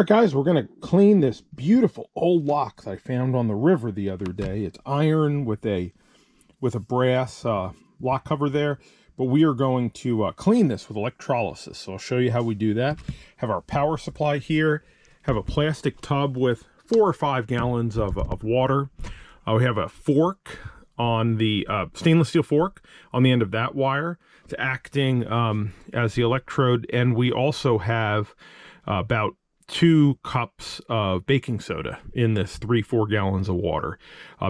All right, guys, we're going to clean this beautiful old lock that I found on the river the other day. It's iron with a brass lock cover there, but we are going to clean this with electrolysis. So I'll show you how we do that. Have our power supply here, have a plastic tub with 4 or 5 gallons of water. We have a fork on the stainless steel fork on the end of that wire. It's acting as the electrode, and we also have about 2 cups of baking soda in this 3-4 gallons of water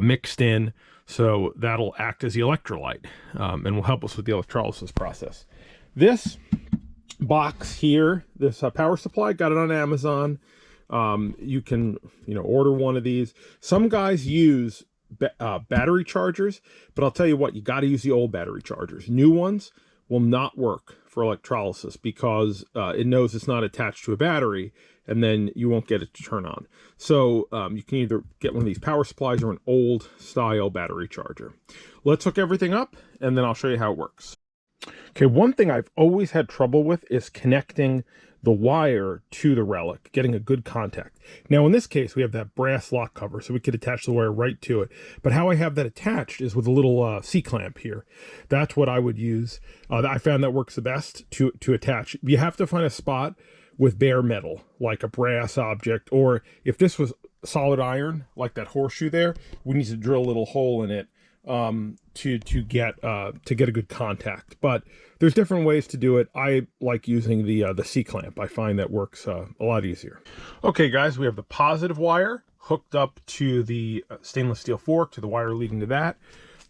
mixed in, so that'll act as the electrolyte and will help us with the electrolysis process. This box here, this power supply, got it on Amazon. You can order one of these. Some guys use battery chargers, but I'll tell you what, you got to use the old battery chargers. New ones will not work for electrolysis because it knows it's not attached to a battery, and then you won't get it to turn on. So you can either get one of these power supplies or an old style battery charger. Let's hook everything up and then I'll show you how it works. Okay, one thing I've always had trouble with is connecting the wire to the relic, getting a good contact. Now in this case, we have that brass lock cover, so we could attach the wire right to it. But how I have that attached is with a little C-clamp here. That's what I would use. I found that works the best to attach. You have to find a spot with bare metal, like a brass object, or if this was solid iron, like that horseshoe there, we need to drill a little hole in it to get a good contact. But there's different ways to do it. I like using the C-clamp. I find that works a lot easier. Okay, guys, we have the positive wire hooked up to the stainless steel fork, to the wire leading to that.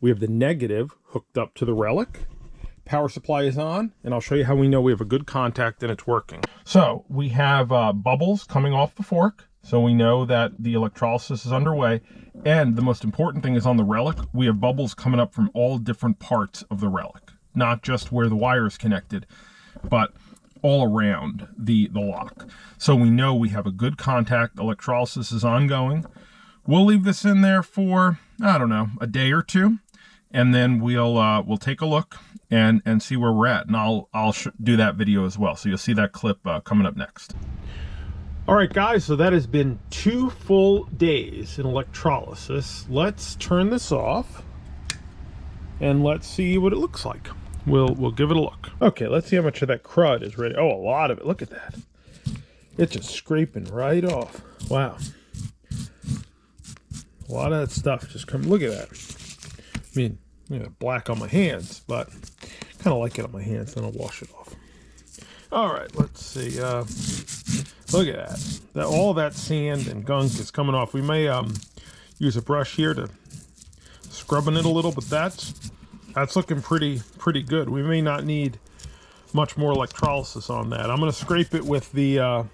We have the negative hooked up to the relic. Power supply is on, and I'll show you how we know we have a good contact and it's working. So we have bubbles coming off the fork, so we know that the electrolysis is underway. And the most important thing is on the relic, we have bubbles coming up from all different parts of the relic, not just where the wire is connected, but all around the lock. So we know we have a good contact. Electrolysis is ongoing. We'll leave this in there for, I don't know, a day or two, and then we'll take a look and see where we're at. And I'll do that video as well. So you'll see that clip coming up next. All right, guys, so that has been 2 full days in electrolysis. Let's turn this off and let's see what it looks like. We'll give it a look. Okay, let's see how much of that crud is ready. Oh, a lot of it. Look at that. It's just scraping right off. Wow. A lot of that stuff just come. Look at that. I mean, black on my hands, but kind of like it on my hands. Then I'll wash it off. All right, let's see. Look at that. All that sand and gunk is coming off. We may use a brush here to scrubbing it a little, but that's looking pretty good. We may not need much more electrolysis on that. I'm going to scrape it with the.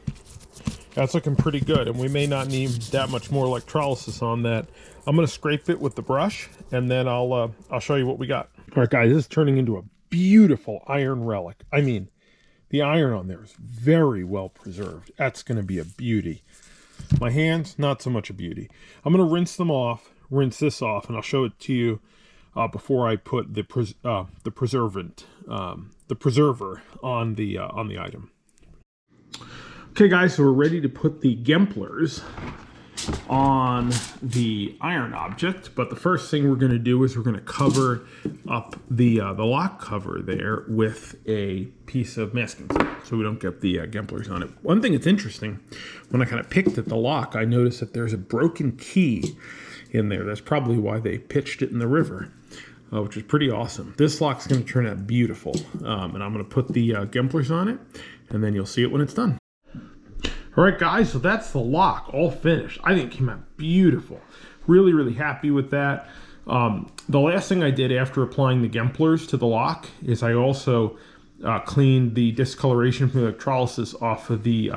That's looking pretty good, and we may not need that much more electrolysis on that. I'm going to scrape it with the brush, and then I'll show you what we got. All right, guys, this is turning into a beautiful iron relic. I mean, the iron on there is very well preserved. That's going to be a beauty. My hands, not so much a beauty. I'm going to rinse them off, rinse this off, and I'll show it to you before I put the preserver on the item. Okay, guys, so we're ready to put the Gemplers on the iron object, but the first thing we're going to do is we're going to cover up the lock cover there with a piece of masking tape so we don't get the Gemplers on it. One thing that's interesting, when I kind of picked at the lock, I noticed that there's a broken key in there. That's probably why they pitched it in the river, which is pretty awesome. This lock's going to turn out beautiful, and I'm going to put the Gemplers on it, and then you'll see it when it's done. All right, guys, so that's the lock all finished. I think it came out beautiful. Really, really happy with that. The last thing I did after applying the Gemplers to the lock is I also cleaned the discoloration from the electrolysis off of the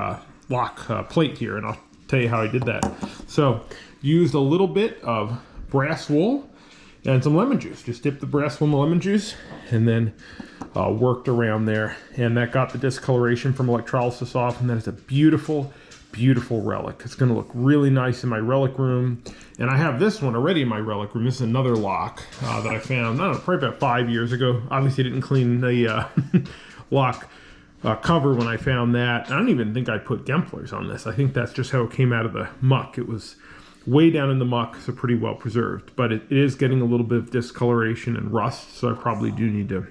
lock plate here, and I'll tell you how I did that. So used a little bit of brass wool and some lemon juice. Just dipped the brass wool in the lemon juice and then worked around there, and that got the discoloration from electrolysis off, and then it's a beautiful, beautiful relic. It's going to look really nice in my relic room, and I have this one already in my relic room. This is another lock that I found, I don't know, probably about 5 years ago. Obviously didn't clean the lock cover when I found that. I don't even think I put Gemplers on this. I think that's just how it came out of the muck. It was way down in the muck, so pretty well preserved. But it is getting a little bit of discoloration and rust, so I probably do need to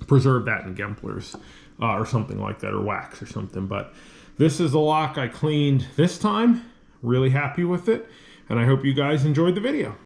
preserve that in Gemplers or something like that, or wax or something. But this is the lock I cleaned this time. Really happy with it, and I hope you guys enjoyed the video.